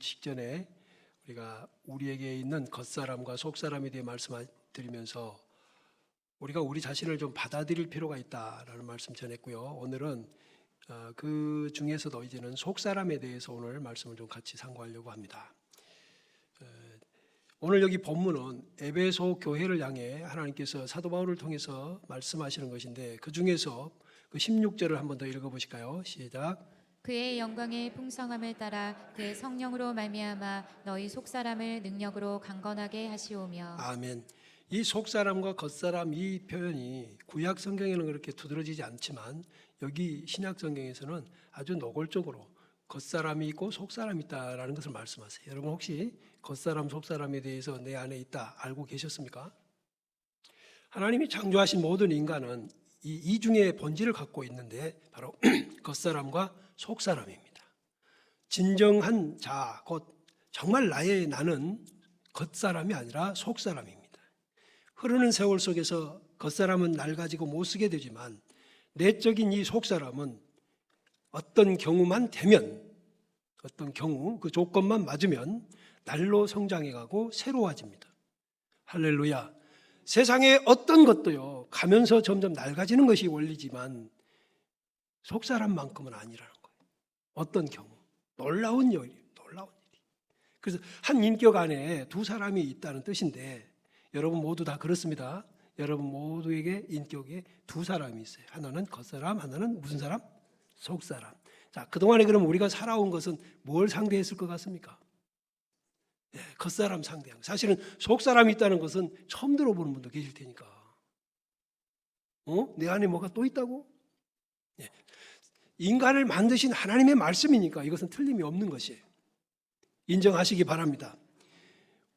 직전에 우리가 우리에게 있는 겉사람과 속사람에 대해 말씀드리면서 우리가 우리 자신을 좀 받아들일 필요가 있다라는 말씀 전했고요. 오늘은 그 중에서도 이제는 속사람에 대해서 오늘 말씀을 좀 같이 상고하려고 합니다. 오늘 여기 본문은 에베소 교회를 향해 하나님께서 사도 바울을 통해서 말씀하시는 것인데, 그 중에서 그 16절을 한번 더 읽어보실까요? 시작. 그의 영광의 풍성함을 따라 그의 성령으로 말미암아 너희 속사람을 능력으로 강건하게 하시오며. 아멘. 이 속사람과 겉사람 이 표현이 구약 성경에는 그렇게 두드러지지 않지만 여기 신약 성경에서는 아주 노골적으로 겉사람이 있고 속사람이 있다라는 것을 말씀하세요. 여러분 혹시 겉사람 속사람에 대해서 내 안에 있다 알고 계셨습니까? 하나님이 창조하신 모든 인간은 이 중에 본질을 갖고 있는데 바로 겉사람과 속사람입니다. 진정한 자, 곧 정말 나는 겉사람이 아니라 속사람입니다. 흐르는 세월 속에서 겉사람은 날 가지고 못 쓰게 되지만 내적인 이 속사람은 어떤 경우만 되면, 어떤 경우 그 조건만 맞으면 날로 성장해가고 새로워집니다. 할렐루야. 세상에 어떤 것도요 가면서 점점 낡아지는 것이 원리지만 속사람만큼은 아니라는 거예요. 어떤 경우 놀라운 일이. 그래서 한 인격 안에 두 사람이 있다는 뜻인데 여러분 모두 다 그렇습니다. 여러분 모두에게 인격에 두 사람이 있어요. 하나는 겉사람, 하나는 무슨 사람? 속사람. 자, 그동안에 그럼 우리가 살아온 것은 뭘 상대했을 것 같습니까? 네, 겉사람 상대한. 사실은 속사람이 있다는 것은 처음 들어보는 분도 계실 테니까. 내 안에 뭐가 또 있다고? 네. 인간을 만드신 하나님의 말씀이니까 이것은 틀림이 없는 것이에요. 인정하시기 바랍니다.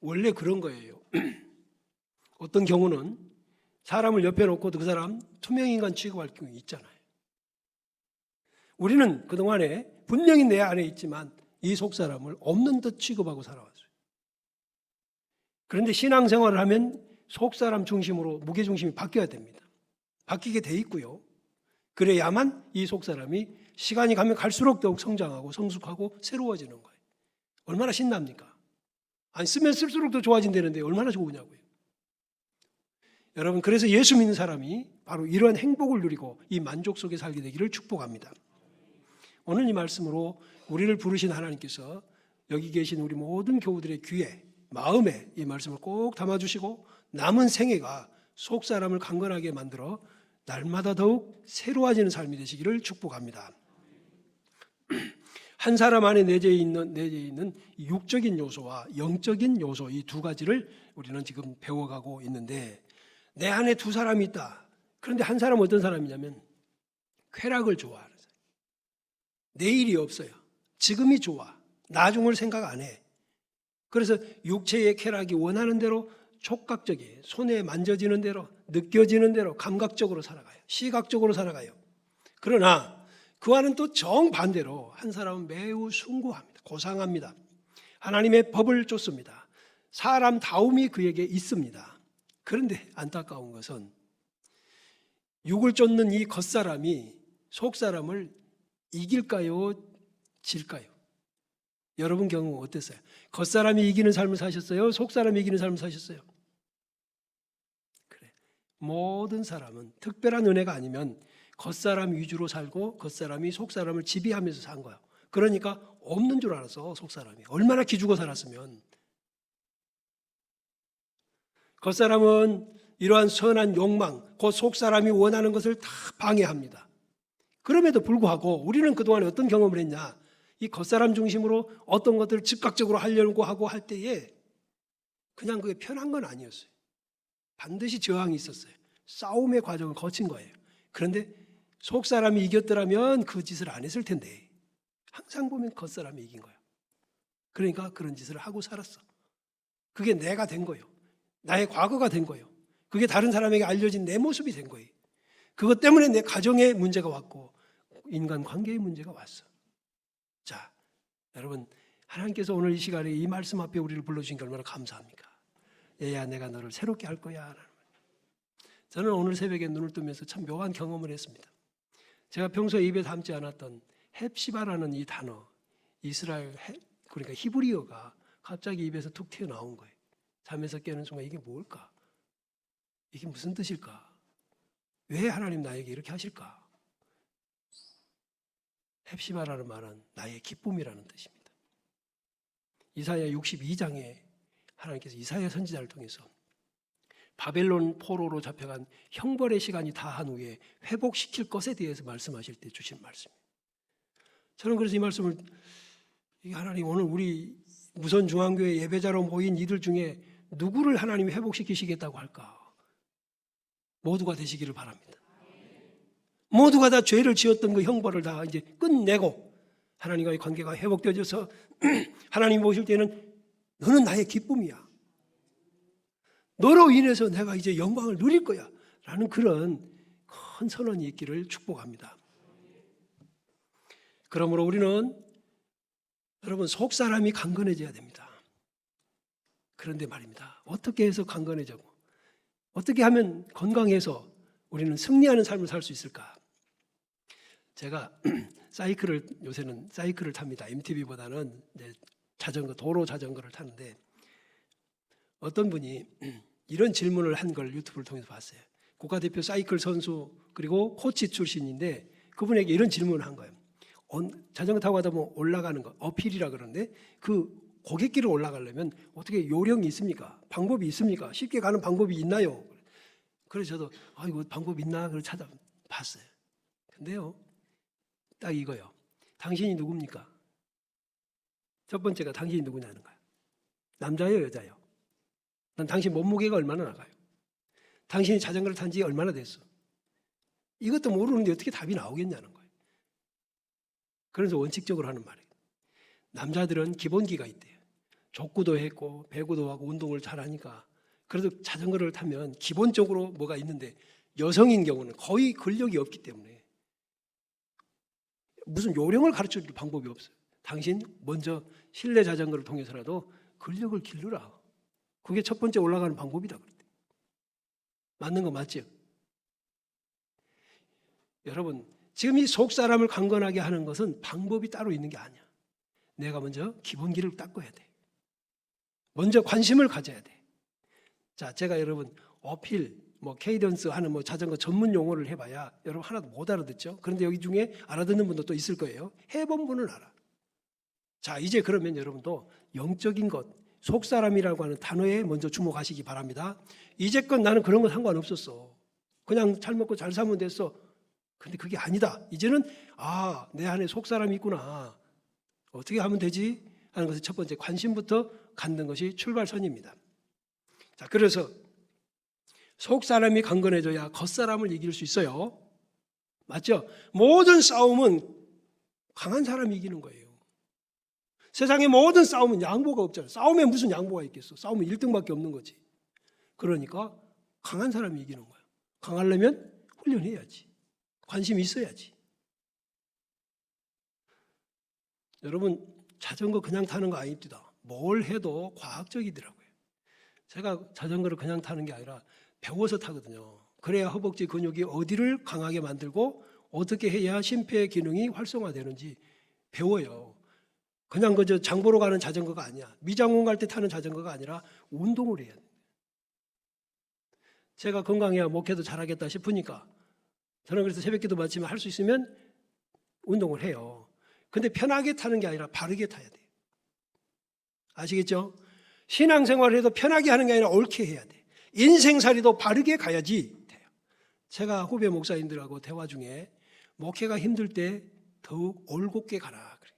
원래 그런 거예요. 어떤 경우는 사람을 옆에 놓고 그 사람 투명인간 취급할 경우 있잖아요. 우리는 그동안에 분명히 내 안에 있지만 이 속사람을 없는 듯 취급하고 살아왔어요. 그런데 신앙생활을 하면 속사람 중심으로 무게중심이 바뀌어야 됩니다. 바뀌게 돼 있고요. 그래야만 이 속사람이 시간이 가면 갈수록 더욱 성장하고 성숙하고 새로워지는 거예요. 얼마나 신납니까? 아니, 쓰면 쓸수록 더 좋아진다는데 얼마나 좋으냐고요. 여러분, 그래서 예수 믿는 사람이 바로 이러한 행복을 누리고 이 만족 속에 살게 되기를 축복합니다. 오늘 이 말씀으로 우리를 부르신 하나님께서 여기 계신 우리 모든 교우들의 귀에, 마음에 이 말씀을 꼭 담아주시고 남은 생애가 속사람을 강건하게 만들어 날마다 더욱 새로워지는 삶이 되시기를 축복합니다. 한 사람 안에 내재해 있는 육적인 요소와 영적인 요소, 이 두 가지를 우리는 지금 배워가고 있는데, 내 안에 두 사람이 있다. 그런데 한 사람은 어떤 사람이냐면 쾌락을 좋아하는 사람. 내일이 없어요. 지금이 좋아. 나중을 생각 안 해. 그래서 육체의 쾌락이 원하는 대로 촉각적이에요. 손에 만져지는 대로, 느껴지는 대로 감각적으로 살아가요. 시각적으로 살아가요. 그러나 그와는 또 정반대로 한 사람은 매우 숭고합니다. 고상합니다. 하나님의 법을 쫓습니다. 사람다움이 그에게 있습니다. 그런데 안타까운 것은 육을 쫓는 이 겉사람이 속사람을 이길까요? 질까요? 여러분 경우 어땠어요? 겉사람이 이기는 삶을 사셨어요? 속사람이 이기는 삶을 사셨어요? 그래. 모든 사람은 특별한 은혜가 아니면 겉사람 위주로 살고 겉사람이 속사람을 지배하면서 산 거예요. 그러니까 없는 줄 알아서 속사람이 얼마나 기죽어 살았으면. 겉사람은 이러한 선한 욕망, 곧 속사람이 원하는 것을 다 방해합니다. 그럼에도 불구하고 우리는 그동안에 어떤 경험을 했냐? 이 겉사람 중심으로 어떤 것들을 즉각적으로 하려고 하고 할 때에 그냥 그게 편한 건 아니었어요. 반드시 저항이 있었어요. 싸움의 과정을 거친 거예요. 그런데 속사람이 이겼더라면 그 짓을 안 했을 텐데 항상 보면 겉사람이 이긴 거예요. 그러니까 그런 짓을 하고 살았어. 그게 내가 된 거예요. 나의 과거가 된 거예요. 그게 다른 사람에게 알려진 내 모습이 된 거예요. 그것 때문에 내 가정에 문제가 왔고 인간 관계에 문제가 왔어. 자, 여러분, 하나님께서 오늘 이 시간에 이 말씀 앞에 우리를 불러주신 게 얼마나 감사합니까? 얘야, 내가 너를 새롭게 할 거야. 저는 오늘 새벽에 눈을 뜨면서 참 묘한 경험을 했습니다. 제가 평소에 입에 담지 않았던 헵시바라는 이 단어, 이스라엘 그러니까 히브리어가 갑자기 입에서 툭 튀어나온 거예요. 잠에서 깨는 순간 이게 뭘까? 이게 무슨 뜻일까? 왜 하나님 나에게 이렇게 하실까? 헵시바라는 말은 나의 기쁨이라는 뜻입니다. 이사야 62장에 하나님께서 이사야 선지자를 통해서 바벨론 포로로 잡혀간 형벌의 시간이 다한 후에 회복시킬 것에 대해서 말씀하실 때 주신 말씀이에요. 저는 그래서 이 말씀을 하나님 오늘 우리 무선중앙교회 예배자로 모인 이들 중에 누구를 하나님이 회복시키시겠다고 할까? 모두가 되시기를 바랍니다. 모두가 다 죄를 지었던 그 형벌을 다 이제 끝내고 하나님과의 관계가 회복되어져서 하나님 보실 때는 너는 나의 기쁨이야. 너로 인해서 내가 이제 영광을 누릴 거야. 라는 그런 큰 선언이 있기를 축복합니다. 그러므로 우리는 여러분 속사람이 강건해져야 됩니다. 그런데 말입니다. 어떻게 해서 강건해지고 어떻게 하면 건강해서 우리는 승리하는 삶을 살 수 있을까? 제가 요새는 사이클을 탑니다. MTB보다는 도로 자전거를 타는데 어떤 분이 이런 질문을 한 걸 유튜브를 통해서 봤어요. 국가대표 사이클 선수 그리고 코치 출신인데 그분에게 이런 질문을 한 거예요. 자전거 타고 가다 보면 올라가는 거, 어필이라 그러는데 그 고갯길을 올라가려면 어떻게 요령이 있습니까? 방법이 있습니까? 쉽게 가는 방법이 있나요? 그래서 저도 이거 방법 있나? 그걸 찾아봤어요. 근데요, 딱 이거요. 당신이 누굽니까? 첫 번째가 당신이 누구냐는 거예요. 남자예요, 여자예요? 난 당신 몸무게가 얼마나 나가요? 당신이 자전거를 탄 지 얼마나 됐어? 이것도 모르는데 어떻게 답이 나오겠냐는 거예요. 그래서 원칙적으로 하는 말이에요. 남자들은 기본기가 있대요. 족구도 했고 배구도 하고 운동을 잘하니까 그래도 자전거를 타면 기본적으로 뭐가 있는데 여성인 경우는 거의 근력이 없기 때문에 무슨 요령을 가르쳐줄 방법이 없어요. 당신 먼저 실내 자전거를 통해서라도 근력을 기르라. 그게 첫 번째 올라가는 방법이다. 맞는 거 맞죠? 여러분 지금 이 속사람을 강건하게 하는 것은 방법이 따로 있는 게 아니야. 내가 먼저 기본기를 닦아야 돼. 먼저 관심을 가져야 돼. 자, 제가 여러분 어필, 케이던스 하는 자전거 전문 용어를 해봐야 여러분 하나도 못 알아듣죠. 그런데 여기 중에 알아듣는 분도 또 있을 거예요. 해본 분은 알아. 자, 이제 그러면 여러분도 영적인 것, 속사람이라고 하는 단어에 먼저 주목하시기 바랍니다. 이제껏 나는 그런 거 상관없었어. 그냥 잘 먹고 잘 살면 됐어. 근데 그게 아니다. 이제는 내 안에 속사람이 있구나. 어떻게 하면 되지? 하는 것을 첫 번째 관심부터 갖는 것이 출발선입니다. 자, 그래서 속사람이 강건해져야 겉사람을 이길 수 있어요. 맞죠? 모든 싸움은 강한 사람이 이기는 거예요. 세상의 모든 싸움은 양보가 없잖아요. 싸움에 무슨 양보가 있겠어? 싸움은 1등밖에 없는 거지. 그러니까 강한 사람이 이기는 거예요. 강하려면 훈련해야지. 관심이 있어야지. 여러분 자전거 그냥 타는 거 아닙니다. 뭘 해도 과학적이더라고요. 제가 자전거를 그냥 타는 게 아니라 배워서 타거든요. 그래야 허벅지 근육이 어디를 강하게 만들고 어떻게 해야 심폐 기능이 활성화되는지 배워요. 그냥 그저 장 보러 가는 자전거가 아니야. 미장원 갈 때 타는 자전거가 아니라 운동을 해야 돼. 제가 건강해야 목회도 잘하겠다 싶으니까 저는 그래서 새벽기도 마치면 할 수 있으면 운동을 해요. 근데 편하게 타는 게 아니라 바르게 타야 돼요. 아시겠죠? 신앙생활을 해도 편하게 하는 게 아니라 옳게 해야 돼. 인생살이도 바르게 가야지 돼요. 제가 후배 목사님들하고 대화 중에 목회가 힘들 때 더욱 올곧게 가라 그래요.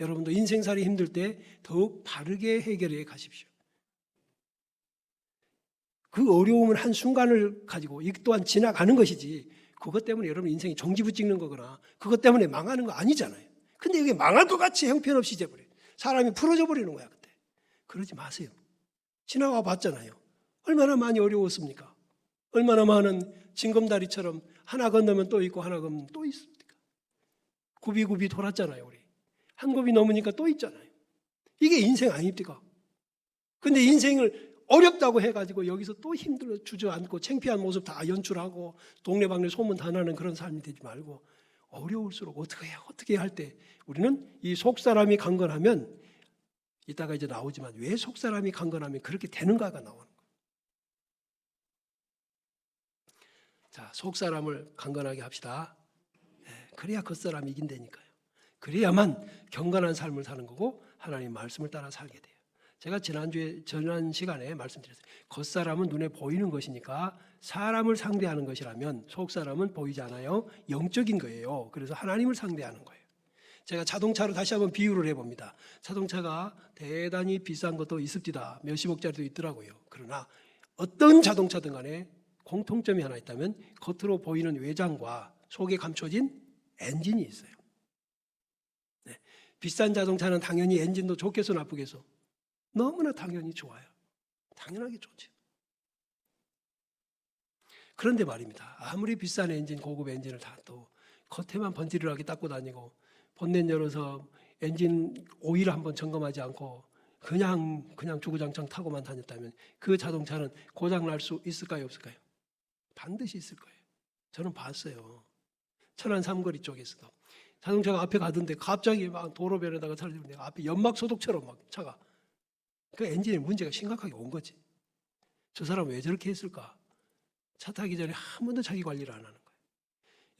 여러분도 인생살이 힘들 때 더욱 바르게 해결해 가십시오. 그 어려움은 한순간을 가지고 이 또한 지나가는 것이지 그것 때문에 여러분 인생이 종지부 찍는 거거나 그것 때문에 망하는 거 아니잖아요. 근데 이게 망할 것 같이 형편없이 돼버려요. 사람이 풀어져 버리는 거야 그때. 그러지 마세요. 지나와 봤잖아요. 얼마나 많이 어려웠습니까? 얼마나 많은 징검다리처럼 하나 건너면 또 있고 하나 건너면 또 있습니까? 굽이굽이 돌았잖아요. 우리 한 굽이 넘으니까 또 있잖아요. 이게 인생 아닙니까? 근데 인생을 어렵다고 해가지고 여기서 또 힘들어 주저앉고 창피한 모습 다 연출하고 동네방네 소문 다 나는 그런 삶이 되지 말고 어려울수록 어떻게 할 때 우리는 이 속사람이 강건하면, 이따가 이제 나오지만 왜 속사람이 강건하면 그렇게 되는가가 나오는 거예요. 자, 속사람을 강건하게 합시다. 그래야 겉사람이 이긴다니까요. 그래야만 경건한 삶을 사는 거고 하나님 말씀을 따라 살게 돼요. 제가 지난 시간에 말씀드렸어요. 겉사람은 눈에 보이는 것이니까 사람을 상대하는 것이라면 속사람은 보이지 않아요. 영적인 거예요. 그래서 하나님을 상대하는 거예요. 제가 자동차로 다시 한번 비유를 해봅니다. 자동차가 대단히 비싼 것도 있습니다. 몇십억짜리도 있더라고요. 그러나 어떤 자동차든 간에 공통점이 하나 있다면 겉으로 보이는 외장과 속에 감춰진 엔진이 있어요. 네. 비싼 자동차는 당연히 엔진도 좋겠어 나쁘겠어? 너무나 당연히 좋아요. 당연하게 좋죠. 그런데 말입니다. 아무리 비싼 엔진, 고급 엔진을 다 또 겉에만 번지르르하게 닦고 다니고 본넷 열어서 엔진 오일 한번 점검하지 않고 그냥 주구장창 타고만 다녔다면 그 자동차는 고장 날 수 있을까요, 없을까요? 반드시 있을 거예요. 저는 봤어요. 천안 삼거리 쪽에서도 자동차가 앞에 가던데 갑자기 막 도로변에다가 살리는데 앞에 연막 소독처럼 막 차가, 그 엔진에 문제가 심각하게 온 거지. 저 사람 왜 저렇게 했을까? 차 타기 전에 한 번도 자기 관리를 안 하는 거예요.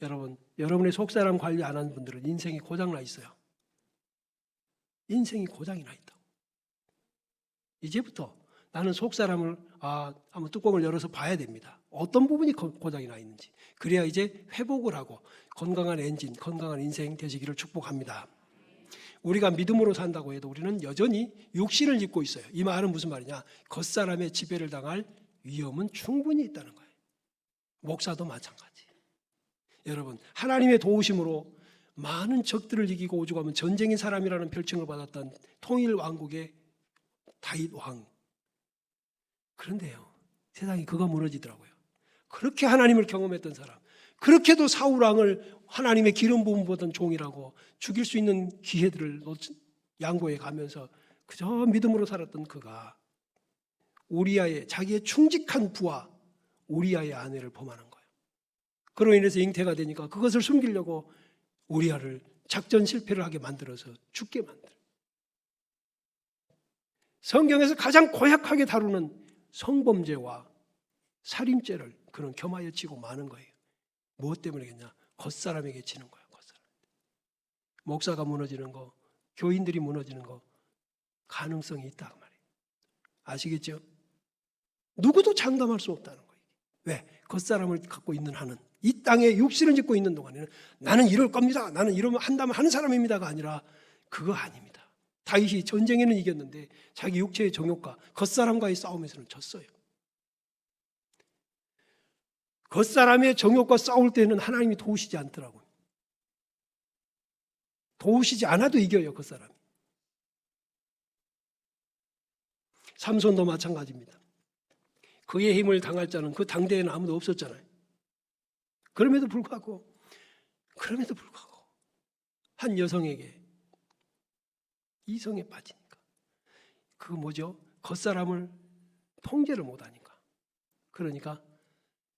여러분, 여러분의 속사람 관리 안 하는 분들은 인생이 고장 나 있어요. 인생이 고장이 나 있다고. 이제부터 나는 속사람을 한번 뚜껑을 열어서 봐야 됩니다. 어떤 부분이 고장이 나 있는지. 그래야 이제 회복을 하고 건강한 엔진, 건강한 인생 되시기를 축복합니다. 우리가 믿음으로 산다고 해도 우리는 여전히 육신을 입고 있어요. 이 말은 무슨 말이냐? 겉사람의 지배를 당할 위험은 충분히 있다는 거예요. 목사도 마찬가지. 여러분, 하나님의 도우심으로 많은 적들을 이기고 오죽하면 전쟁의 사람이라는 별칭을 받았던 통일 왕국의 다윗 왕. 그런데요, 세상이 그거 무너지더라고요. 그렇게 하나님을 경험했던 사람, 그렇게도 사울 왕을 하나님의 기름 부음 보던 종이라고 죽일 수 있는 기회들을 양보해 가면서 그저 믿음으로 살았던 그가 우리아의, 자기의 충직한 부하 우리아의 아내를 범하는 거예요. 그로 인해서 잉태가 되니까 그것을 숨기려고 우리아를 작전 실패를 하게 만들어서 죽게 만들어요. 성경에서 가장 고약하게 다루는 성범죄와 살인죄를 그는 겸하여 치고 마는 거예요. 무엇 때문이겠냐? 겉사람에게 치는 거예요. 겉사람. 목사가 무너지는 거, 교인들이 무너지는 거 가능성이 있다 그 말이에요. 아시겠죠? 누구도 장담할 수 없다는 거예요. 왜? 겉사람을 갖고 있는 한은, 이 땅에 육신을 짓고 있는 동안에는 나는 이럴 겁니다, 나는 이러면 한다면 하는 사람입니다가 아니라 그거 아닙니다. 다윗이 전쟁에는 이겼는데 자기 육체의 정욕과 겉사람과의 싸움에서는 졌어요. 겉사람의 정욕과 싸울 때는 하나님이 도우시지 않더라고요. 도우시지 않아도 이겨요, 겉사람이. 삼손도 마찬가지입니다. 그의 힘을 당할 자는 그 당대에는 아무도 없었잖아요. 그럼에도 불구하고 한 여성에게 이성에 빠지니까, 그거 뭐죠? 겉사람을 통제를 못하니까, 그러니까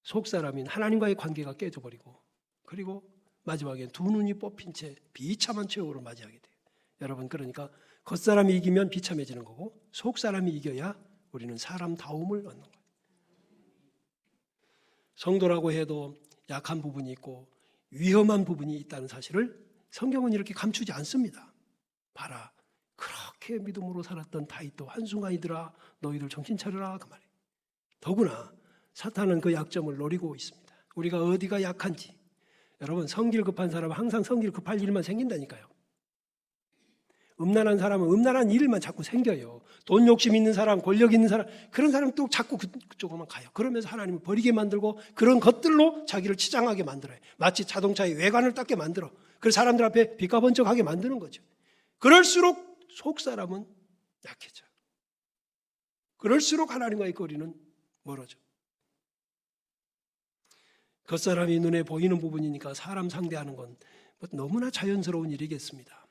속사람인 하나님과의 관계가 깨져버리고, 그리고 마지막엔 두 눈이 뽑힌 채 비참한 최후를 맞이하게 돼요. 여러분, 그러니까 겉사람이 이기면 비참해지는 거고 속사람이 이겨야 우리는 사람다움을 얻는 거예요. 성도라고 해도 약한 부분이 있고 위험한 부분이 있다는 사실을 성경은 이렇게 감추지 않습니다. 봐라, 그렇게 믿음으로 살았던 다윗도 한순간이더라 너희들 정신 차려라 그 말이에요. 더구나 사탄은 그 약점을 노리고 있습니다. 우리가 어디가 약한지. 여러분, 성질 급한 사람은 항상 성질 급할 일만 생긴다니까요. 음란한 사람은 음란한 일만 자꾸 생겨요. 돈 욕심 있는 사람, 권력 있는 사람, 그런 사람 또 자꾸 그쪽으로만 가요. 그러면서 하나님을 버리게 만들고 그런 것들로 자기를 치장하게 만들어요. 마치 자동차의 외관을 닦게 만들어. 그래서 사람들 앞에 비까번쩍하게 만드는 거죠. 그럴수록 속사람은 약해져요. 그럴수록 하나님과의 거리는 멀어져. 겉사람이 눈에 보이는 부분이니까 사람 상대하는 건 너무나 자연스러운 일이겠습니다.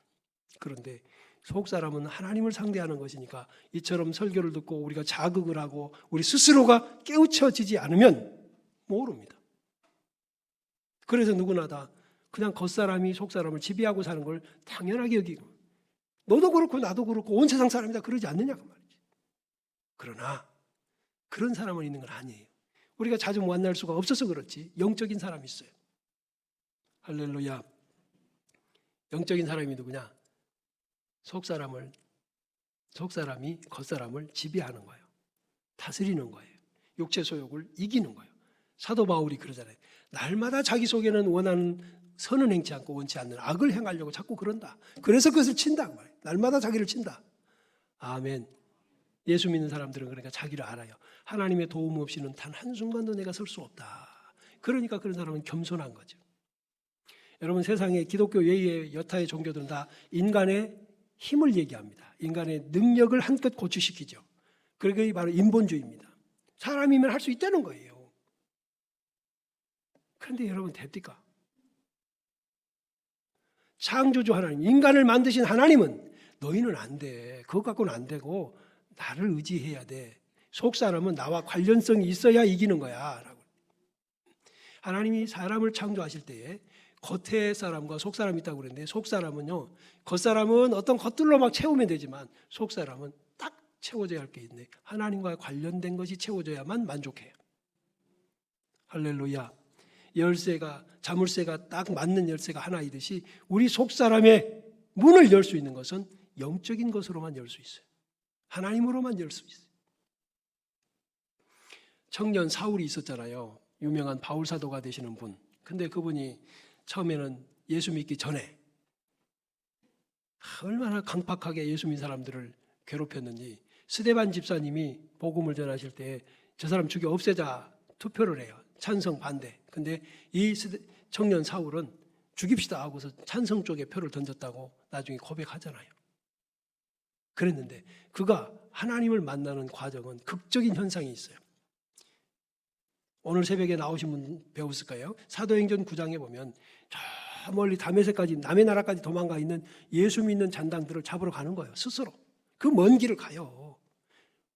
그런데 속사람은 하나님을 상대하는 것이니까 이처럼 설교를 듣고 우리가 자극을 하고 우리 스스로가 깨우쳐지지 않으면 모릅니다. 그래서 누구나 다 그냥 겉사람이 속사람을 지배하고 사는 걸 당연하게 여기고 너도 그렇고 나도 그렇고 온 세상 사람이다 그러지 않느냐 그 말이지. 그러나 그런 사람은 있는 건 아니에요. 우리가 자주 만날 수가 없어서 그렇지 영적인 사람이 있어요. 할렐루야. 영적인 사람이 누구냐? 속사람이 겉사람을 지배하는 거예요. 다스리는 거예요. 육체 소욕을 이기는 거예요. 사도 바울이 그러잖아요. 날마다 자기 속에는 원하는 선은 행치 않고 원치 않는 악을 행하려고 자꾸 그런다. 그래서 그것을 친다. 날마다 자기를 친다. 아멘. 예수 믿는 사람들은 그러니까 자기를 알아요. 하나님의 도움 없이는 단 한순간도 내가 설 수 없다. 그러니까 그런 사람은 겸손한 거죠. 여러분 세상에 기독교 외의 여타의 종교들은 다 인간의 힘을 얘기합니다. 인간의 능력을 한껏 고취시키죠. 그게 바로 인본주의입니다. 사람이면 할 수 있다는 거예요. 그런데 여러분 됩니까? 창조주 하나님, 인간을 만드신 하나님은 너희는 안 돼. 그것 갖고는 안 되고 나를 의지해야 돼. 속 사람은 나와 관련성이 있어야 이기는 거야. 라고. 하나님이 사람을 창조하실 때에 겉에 사람과 속 사람이 있다고 그랬는데 속 사람은요. 겉 사람은 어떤 것들로 막 채우면 되지만 속 사람은 딱 채워져야 할 게 있네. 하나님과 관련된 것이 채워져야만 만족해요. 할렐루야. 열쇠가 자물쇠가 딱 맞는 열쇠가 하나이듯이 우리 속 사람의 문을 열 수 있는 것은 영적인 것으로만 열 수 있어요. 하나님으로만 열 수 있어요. 청년 사울이 있었잖아요. 유명한 바울 사도가 되시는 분. 근데 그분이 처음에는 예수 믿기 전에 얼마나 강팍하게 예수 믿는 사람들을 괴롭혔는지 스데반 집사님이 복음을 전하실 때 저 사람 죽여 없애자 투표를 해요. 찬성 반대. 근데 이 청년 사울은 죽입시다 하고서 찬성 쪽에 표를 던졌다고 나중에 고백하잖아요. 그랬는데 그가 하나님을 만나는 과정은 극적인 현상이 있어요. 오늘 새벽에 나오신 분 배웠을까요? 사도행전 9장에 보면 저 멀리 다메섹까지 남의 나라까지 도망가 있는 예수 믿는 잔당들을 잡으러 가는 거예요. 스스로. 그 먼 길을 가요.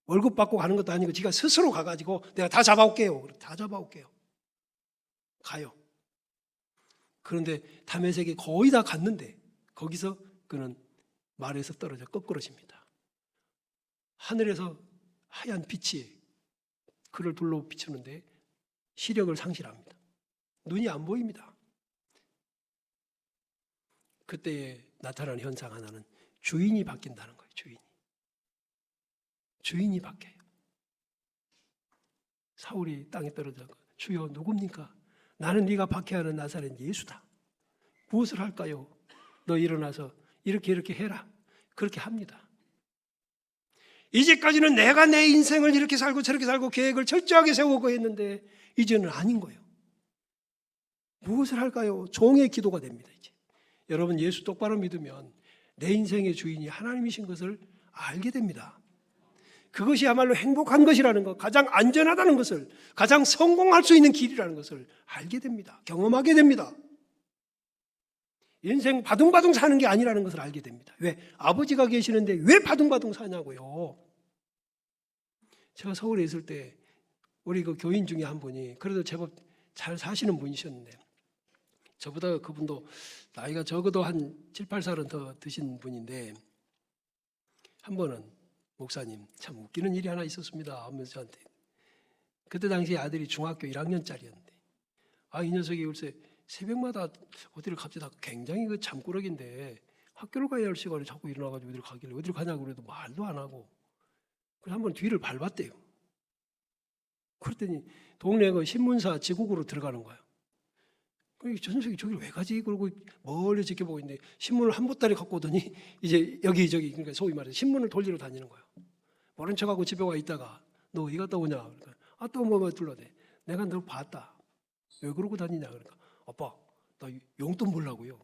월급 받고 가는 것도 아니고 지가 스스로 가가지고 내가 다 잡아올게요. 다 잡아올게요. 가요. 그런데 다메섹에 거의 다 갔는데 거기서 그는 말에서 떨어져 거꾸러집니다. 하늘에서 하얀 빛이 그를 둘러 비추는데 시력을 상실합니다. 눈이 안 보입니다. 그때에 나타난 현상 하나는 주인이 바뀐다는 거예요. 주인이 바뀌어요. 사울이 땅에 떨어져 주여 누굽니까? 나는 네가 박해하는 나사렛 예수다. 무엇을 할까요? 너 일어나서 이렇게 해라. 그렇게 합니다. 이제까지는 내가 내 인생을 이렇게 살고 저렇게 살고 계획을 철저하게 세우고 했는데 이제는 아닌 거예요. 무엇을 할까요? 종의 기도가 됩니다. 이제 여러분 예수 똑바로 믿으면 내 인생의 주인이 하나님이신 것을 알게 됩니다. 그것이야말로 행복한 것이라는 것, 가장 안전하다는 것을, 가장 성공할 수 있는 길이라는 것을 알게 됩니다. 경험하게 됩니다. 인생 바둥바둥 사는 게 아니라는 것을 알게 됩니다. 왜? 아버지가 계시는데 왜 바둥바둥 사냐고요. 제가 서울에 있을 때 우리 그 교인 중에 한 분이 그래도 제법 잘 사시는 분이셨는데 저보다 그분도 나이가 적어도 한 7, 8살은 더 드신 분인데 한 번은 목사님 참 웃기는 일이 하나 있었습니다 하면서 저한테 그때 당시 아들이 중학교 1학년짜리였는데 이 녀석이 글쎄 새벽마다 어디를 갑자기 다 굉장히 그 잠꾸러기인데 학교를 가야 할 시간에 자꾸 일어나가지고 어디를 가길래 어디를 가냐고 그래도 말도 안 하고 그래서 한번 뒤를 밟았대요. 그랬더니 동네 그 신문사 지국으로 들어가는 거예요. 저 녀석이 저기를 왜 가지? 그러고 멀리 지켜보고 있는데 신문을 한 보따리 갖고 오더니 이제 여기저기 그러니까 소위 말해서 신문을 돌리러 다니는 거예요. 모른 척하고 집에 와 있다가 너 어디 갔다 오냐? 그러니까 또 뭐 둘러대. 내가 너 봤다. 왜 그러고 다니냐? 그러니까 아빠 나 용돈 벌라고요.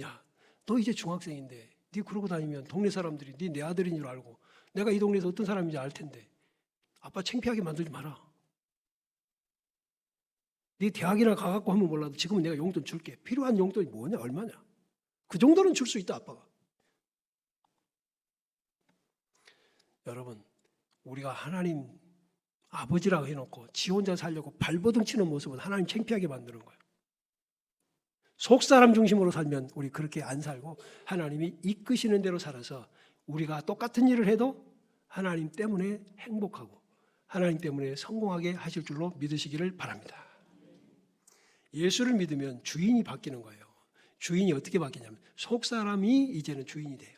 야, 너 이제 중학생인데 네 그러고 다니면 동네 사람들이 네 내 아들인 줄 알고 내가 이 동네에서 어떤 사람인지 알 텐데 아빠 창피하게 만들지 마라. 네 대학이나 가갖고 하면 몰라도 지금은 내가 용돈 줄게. 필요한 용돈이 뭐냐? 얼마냐? 그 정도는 줄 수 있다 아빠가. 여러분 우리가 하나님 아버지라고 해놓고 지 혼자 살려고 발버둥 치는 모습은 하나님 창피하게 만드는 거예요. 속사람 중심으로 살면 우리 그렇게 안 살고 하나님이 이끄시는 대로 살아서 우리가 똑같은 일을 해도 하나님 때문에 행복하고 하나님 때문에 성공하게 하실 줄로 믿으시기를 바랍니다. 예수를 믿으면 주인이 바뀌는 거예요. 주인이 어떻게 바뀌냐면 속사람이 이제는 주인이 돼요.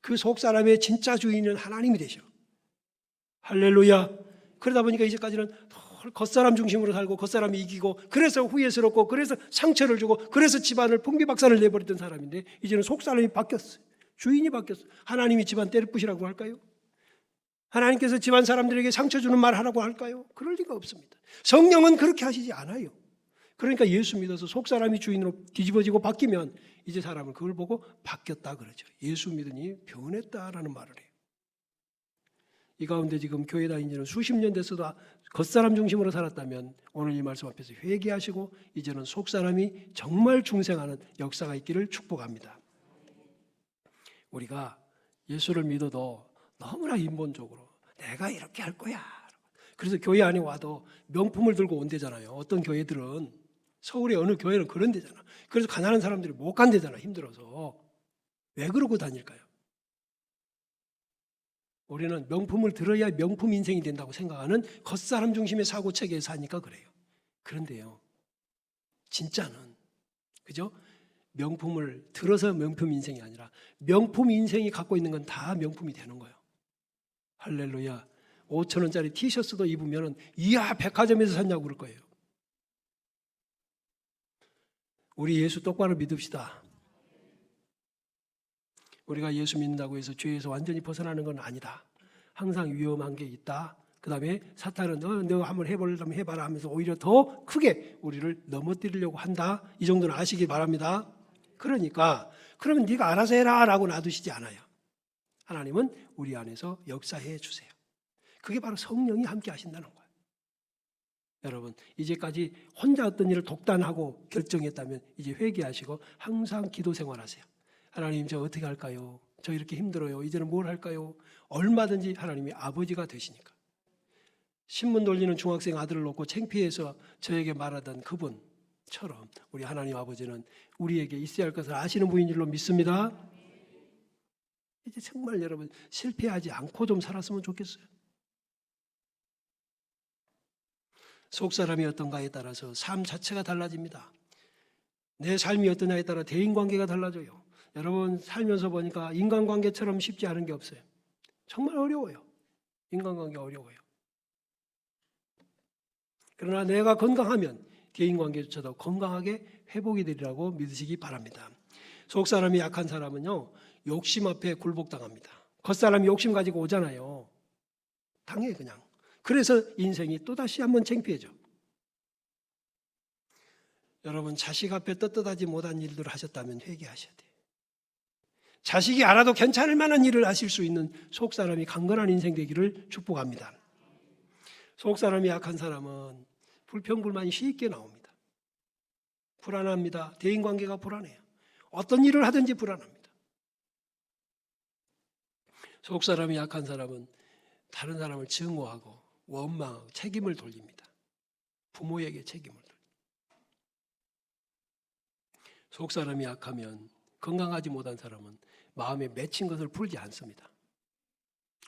그 속사람의 진짜 주인은 하나님이 되셔. 할렐루야. 그러다 보니까 이제까지는 겉사람 중심으로 살고 겉사람이 이기고 그래서 후회스럽고 그래서 상처를 주고 그래서 집안을 풍비박산을 내버리던 사람인데 이제는 속사람이 바뀌었어요. 주인이 바뀌었어요. 하나님이 집안 때를 부시라고 할까요? 하나님께서 집안 사람들에게 상처 주는 말 하라고 할까요? 그럴 리가 없습니다. 성령은 그렇게 하시지 않아요. 그러니까 예수 믿어서 속사람이 주인으로 뒤집어지고 바뀌면 이제 사람은 그걸 보고 바뀌었다 그러죠. 예수 믿으니 변했다라는 말을 해요. 이 가운데 지금 교회 다닌 지는 수십 년 됐어도 겉사람 중심으로 살았다면 오늘 이 말씀 앞에서 회개하시고 이제는 속사람이 정말 중생하는 역사가 있기를 축복합니다. 우리가 예수를 믿어도 너무나 인본적으로 내가 이렇게 할 거야. 그래서 교회 안에 와도 명품을 들고 온대잖아요. 어떤 교회들은 서울의 어느 교회는 그런 데잖아. 그래서 가난한 사람들이 못 간대잖아. 힘들어서. 왜 그러고 다닐까요? 우리는 명품을 들어야 명품 인생이 된다고 생각하는 겉사람 중심의 사고체계에 사니까 그래요. 그런데요, 진짜는 그죠? 명품을 들어서 명품 인생이 아니라 명품 인생이 갖고 있는 건 다 명품이 되는 거예요. 할렐루야. 5,000원짜리 티셔츠도 입으면 이야 백화점에서 샀냐고 그럴 거예요. 우리 예수 똑바로 믿읍시다. 우리가 예수 믿는다고 해서 죄에서 완전히 벗어나는 건 아니다. 항상 위험한 게 있다. 그 다음에 사탄은 너 한번 해보려면 해봐라 하면서 오히려 더 크게 우리를 넘어뜨리려고 한다. 이 정도는 아시기 바랍니다. 그러니까 그러면 네가 알아서 해라 라고 놔두시지 않아요. 하나님은 우리 안에서 역사해 주세요. 그게 바로 성령이 함께 하신다는 거예요. 여러분 이제까지 혼자 어떤 일을 독단하고 결정했다면 이제 회개하시고 항상 기도 생활하세요. 하나님 저 어떻게 할까요? 저 이렇게 힘들어요. 이제는 뭘 할까요? 얼마든지 하나님이 아버지가 되시니까. 신문 돌리는 중학생 아들을 놓고 창피해서 저에게 말하던 그분처럼 우리 하나님 아버지는 우리에게 있어야 할 것을 아시는 분인 줄로 믿습니다. 이제 정말 여러분 실패하지 않고 좀 살았으면 좋겠어요. 속사람이 어떤가에 따라서 삶 자체가 달라집니다. 내 삶이 어떠냐에 따라 대인관계가 달라져요. 여러분 살면서 보니까 인간관계처럼 쉽지 않은 게 없어요. 정말 어려워요. 인간관계 어려워요. 그러나 내가 건강하면 대인관계조차도 건강하게 회복이 되리라고 믿으시기 바랍니다. 속사람이 약한 사람은요 욕심 앞에 굴복당합니다. 겉사람이 욕심 가지고 오잖아요. 당해 그냥. 그래서 인생이 또다시 한번 창피해져. 여러분 자식 앞에 떳떳하지 못한 일들을 하셨다면 회개하셔야 돼요. 자식이 알아도 괜찮을 만한 일을 하실 수 있는 속사람이 강건한 인생 되기를 축복합니다. 속사람이 약한 사람은 불평불만이 쉽게 나옵니다. 불안합니다. 대인관계가 불안해요. 어떤 일을 하든지 불안합니다. 속사람이 약한 사람은 다른 사람을 증오하고 원망하고 책임을 돌립니다. 부모에게 책임을 돌립니다. 속사람이 약하면 건강하지 못한 사람은 마음에 맺힌 것을 풀지 않습니다.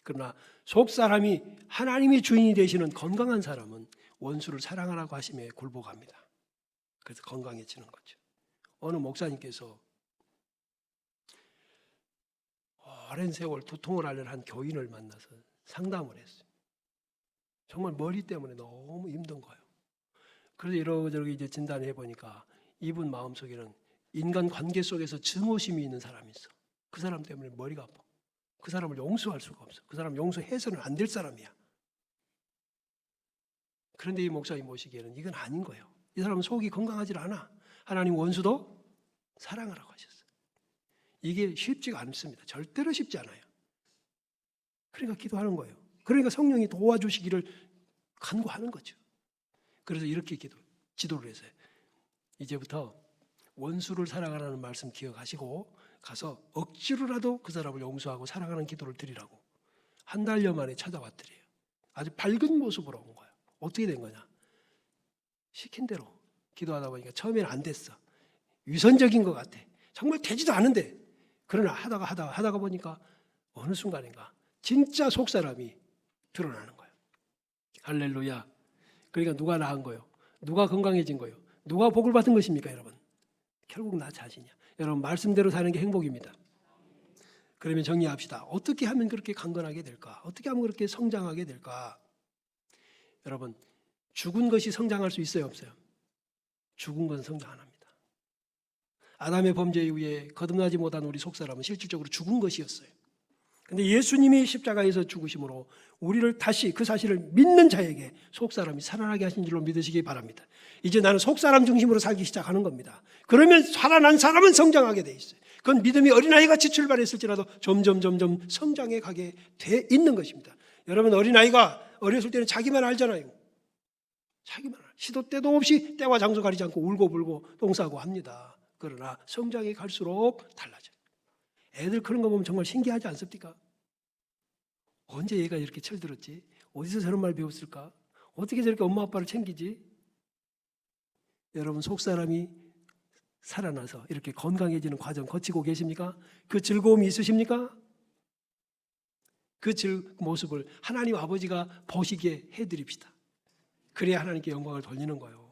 그러나 속사람이 하나님이 주인이 되시는 건강한 사람은 원수를 사랑하라고 하심에 굴복합니다. 그래서 건강해지는 거죠. 어느 목사님께서 오랜 세월 두통을 앓는 한 교인을 만나서 상담을 했어요. 정말 머리 때문에 너무 힘든 거예요. 그래서 이러저러 이제 진단해 보니까 이분 마음속에는 인간 관계 속에서 증오심이 있는 사람이 있어. 그 사람 때문에 머리가 아파. 그 사람을 용서할 수가 없어. 그 사람 용서해서는 안 될 사람이야. 그런데 이 목사님 보시기에는 이건 아닌 거예요. 이 사람은 속이 건강하지 않아. 하나님 원수도 사랑하라고 하셨어요. 이게 쉽지가 않습니다. 절대로 쉽지 않아요. 그러니까 기도하는 거예요. 그러니까 성령이 도와주시기를 간구하는 거죠. 그래서 이렇게 지도를 했어요. 이제부터 원수를 사랑하라는 말씀 기억하시고 가서 억지로라도 그 사람을 용서하고 사랑하는 기도를 드리라고 한 달여 만에 찾아왔더래요. 아주 밝은 모습으로 온 거예요. 어떻게 된 거냐? 시킨 대로 기도하다 보니까 처음에는 안 됐어. 위선적인 것 같아. 정말 되지도 않은데. 그러나 하다가 보니까 어느 순간인가 진짜 속사람이 드러나는 거예요. 할렐루야. 그러니까 누가 나은 거예요? 누가 건강해진 거예요? 누가 복을 받은 것입니까, 여러분? 결국 나 자신이야. 여러분, 말씀대로 사는 게 행복입니다. 그러면 정리합시다. 어떻게 하면 그렇게 강건하게 될까? 어떻게 하면 그렇게 성장하게 될까? 여러분, 죽은 것이 성장할 수 있어요, 없어요? 죽은 건 성장 안 합니다. 아담의 범죄 이후에 거듭나지 못한 우리 속사람은 실질적으로 죽은 것이었어요. 근데 예수님이 십자가에서 죽으심으로 우리를 다시 그 사실을 믿는 자에게 속사람이 살아나게 하신 줄로 믿으시기 바랍니다. 이제 나는 속사람 중심으로 살기 시작하는 겁니다. 그러면 살아난 사람은 성장하게 돼 있어요. 그건 믿음이 어린아이같이 출발했을지라도 점점 성장해 가게 돼 있는 것입니다. 여러분, 어린아이가 어렸을 때는 자기만 알잖아요. 자기만 알아요. 시도 때도 없이 때와 장소 가리지 않고 울고불고 똥싸고 합니다. 그러나 성장해 갈수록 달라져요. 애들 그런 거 보면 정말 신기하지 않습니까? 언제 얘가 이렇게 철들었지? 어디서 저런 말 배웠을까? 어떻게 저렇게 엄마 아빠를 챙기지? 여러분, 속사람이 살아나서 이렇게 건강해지는 과정 거치고 계십니까? 그 즐거움이 있으십니까? 그 모습을 하나님 아버지가 보시게 해드립시다. 그래야 하나님께 영광을 돌리는 거예요.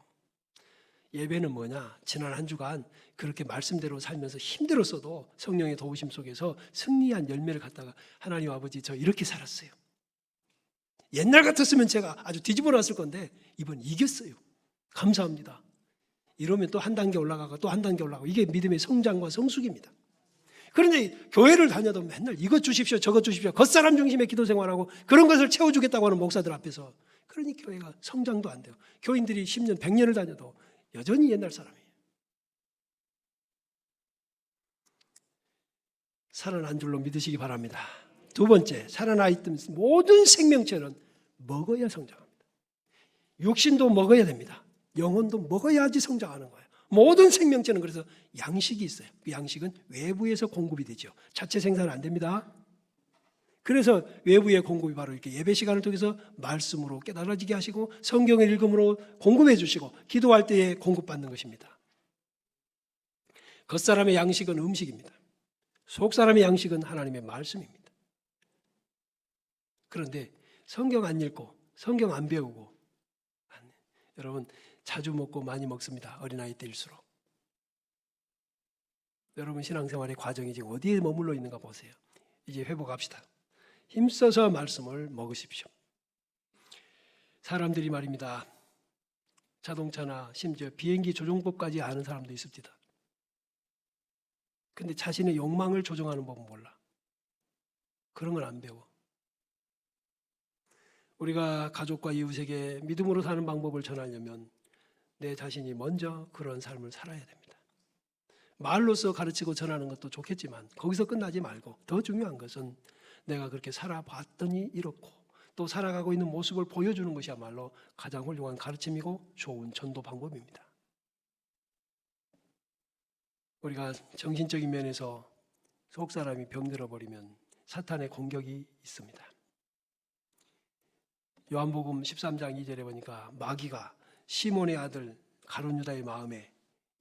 예배는 뭐냐? 지난 한 주간 그렇게 말씀대로 살면서 힘들었어도 성령의 도우심 속에서 승리한 열매를 갖다가 하나님 아버지 저 이렇게 살았어요. 옛날 같았으면 제가 아주 뒤집어 놨을 건데 이번 이겼어요. 감사합니다. 이러면 또 한 단계 올라가고 또 한 단계 올라가고 이게 믿음의 성장과 성숙입니다. 그런데 교회를 다녀도 맨날 이것 주십시오 저것 주십시오 겉사람 중심의 기도 생활하고 그런 것을 채워주겠다고 하는 목사들 앞에서 그러니 교회가 성장도 안 돼요. 교인들이 10년 100년을 다녀도 여전히 옛날 사람이에요. 살아난 줄로 믿으시기 바랍니다. 두 번째, 살아나 있던 모든 생명체는 먹어야 성장합니다. 육신도 먹어야 됩니다. 영혼도 먹어야지 성장하는 거예요. 모든 생명체는 그래서 양식이 있어요. 그 양식은 외부에서 공급이 되죠. 자체 생산은 안 됩니다. 그래서 외부의 공급이 바로 이렇게 예배 시간을 통해서 말씀으로 깨달아지게 하시고 성경을 읽음으로 공급해 주시고 기도할 때에 공급받는 것입니다. 겉사람의 양식은 음식입니다. 속사람의 양식은 하나님의 말씀입니다. 그런데 성경 안 읽고 성경 안 배우고 여러분 자주 먹고 많이 먹습니다. 어린아이 때일수록. 여러분 신앙생활의 과정이 지금 어디에 머물러 있는가 보세요. 이제 회복합시다. 힘써서 말씀을 먹으십시오. 사람들이 말입니다. 자동차나 심지어 비행기 조종법까지 아는 사람도 있습니다. 근데 자신의 욕망을 조정하는 법은 몰라. 그런 걸 안 배워. 우리가 가족과 이웃에게 믿음으로 사는 방법을 전하려면 내 자신이 먼저 그런 삶을 살아야 됩니다. 말로써 가르치고 전하는 것도 좋겠지만 거기서 끝나지 말고 더 중요한 것은 내가 그렇게 살아봤더니 이렇고 또 살아가고 있는 모습을 보여주는 것이야말로 가장 훌륭한 가르침이고 좋은 전도 방법입니다. 우리가 정신적인 면에서 속사람이 병들어 버리면 사탄의 공격이 있습니다. 요한복음 13장 2절에 보니까 마귀가 시몬의 아들 가룟 유다의 마음에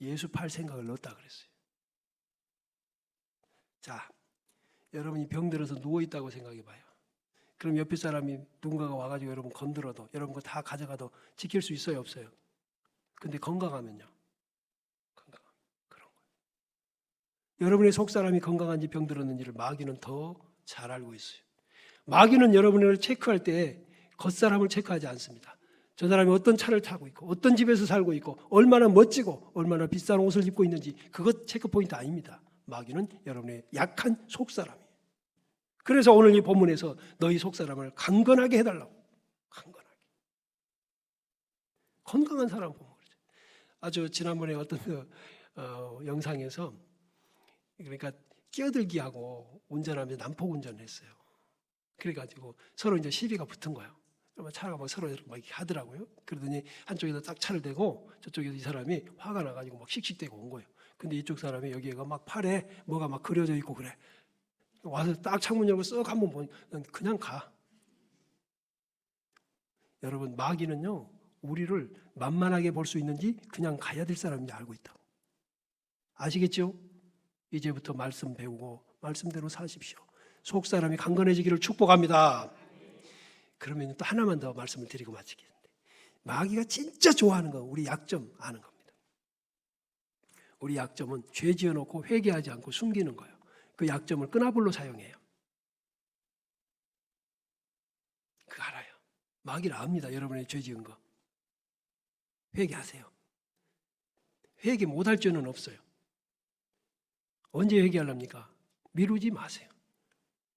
예수 팔 생각을 넣었다 그랬어요. 자, 여러분이 병들어서 누워있다고 생각해 봐요. 그럼 옆에 사람이 누군가가 와가지고 여러분 건드려도 여러분 거 다 가져가도 지킬 수 있어요 없어요? 근데 건강하면요? 그런 거예요. 여러분의 속사람이 건강한지 병들었는지를 마귀는 더 잘 알고 있어요. 마귀는 여러분을 체크할 때 겉사람을 체크하지 않습니다. 저 사람이 어떤 차를 타고 있고 어떤 집에서 살고 있고 얼마나 멋지고 얼마나 비싼 옷을 입고 있는지 그것 체크 포인트 아닙니다. 마귀는 여러분의 약한 속사람이에요. 그래서 오늘 이 본문에서 너희 속사람을 강건하게 해달라고. 강건하게. 건강한 사람 보면 그러죠. 아주 지난번에 어떤 영상에서 그러니까 끼어들기하고 운전하면서 난폭 운전을 했어요. 그래가지고 서로 이제 시비가 붙은 거예요. 그러면 차가 막 서로 막 이렇게 하더라고요. 그러더니 한쪽에다 딱 차를 대고 저쪽에서 이 사람이 화가 나가지고 막 씩씩대고 온 거예요. 근데 이쪽 사람이 여기가 막 팔에 뭐가 막 그려져 있고 그래. 와서 딱 창문 열고 쓱 한번 보니 그냥 가. 여러분 마귀는요 우리를 만만하게 볼 수 있는지 그냥 가야 될 사람인지 알고 있다고. 아시겠죠? 이제부터 말씀 배우고 말씀대로 사십시오. 속 사람이 강건해지기를 축복합니다. 그러면 또 하나만 더 말씀을 드리고 마치겠습니다. 마귀가 진짜 좋아하는 건 우리 약점 아는 겁니다. 우리 약점은 죄 지어놓고 회개하지 않고 숨기는 거예요. 그 약점을 끈아불로 사용해요. 그거 알아요. 마귀를 압니다. 여러분의 죄 지은 거. 회개하세요. 회개 못할 죄는 없어요. 언제 회개하렵니까? 미루지 마세요.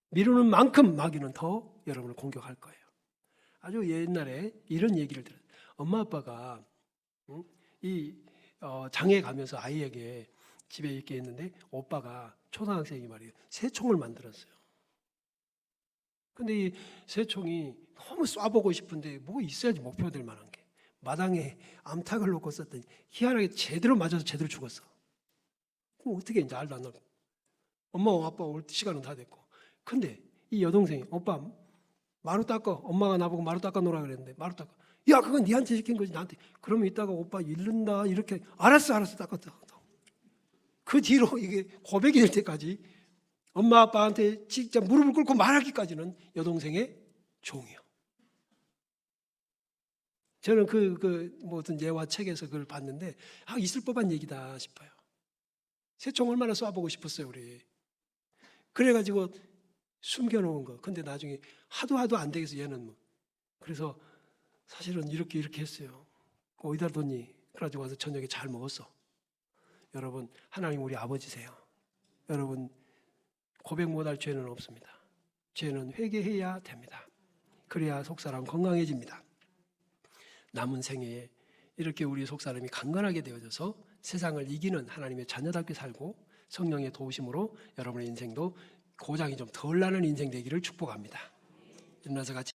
미루는 만큼 마귀는 더 여러분을 공격할 거예요. 아주 옛날에 이런 얘기를 들었어요. 엄마 아빠가 장에 가면서 아이에게 집에 있게 했는데 오빠가 초등학생이 말이에요. 새총을 만들었어요. 근데 이 새총이 너무 쏴보고 싶은데 뭐 있어야지 목표될 만한 게. 마당에 암탉을 놓고 썼더니 희한하게 제대로 맞아서 제대로 죽었어. 그럼 어떻게 이제 알도 안 나고. 엄마 아빠 올 시간은 다 됐고. 근데 이 여동생이 오빠 마루 닦아. 엄마가 나보고 마루 닦아 놓으라 그랬는데 마루 닦아. 야 그건 니한테 시킨 거지 나한테. 그러면 이따가 오빠 잃는다 이렇게 알았어 닦았다. 그 뒤로 이게 고백이 될 때까지 엄마 아빠한테 진짜 무릎을 꿇고 말하기까지는 여동생의 종이요. 저는 무슨 예화 책에서 그걸 봤는데 있을 법한 얘기다 싶어요. 새총 얼마나 쏴보고 싶었어요 우리. 그래가지고 숨겨놓은 거. 근데 나중에 하도 안 되겠어 얘는 뭐. 그래서 사실은 이렇게 했어요. 어디다 뒀니? 그래가지고 와서 저녁에 잘 먹었어. 여러분 하나님 우리 아버지세요. 여러분 고백 못할 죄는 없습니다. 죄는 회개해야 됩니다. 그래야 속사람 건강해집니다. 남은 생애에 이렇게 우리 속사람이 강건하게 되어져서 세상을 이기는 하나님의 자녀답게 살고 성령의 도우심으로 여러분의 인생도 고장이 좀 덜 나는 인생 되기를 축복합니다. 일어나서 같이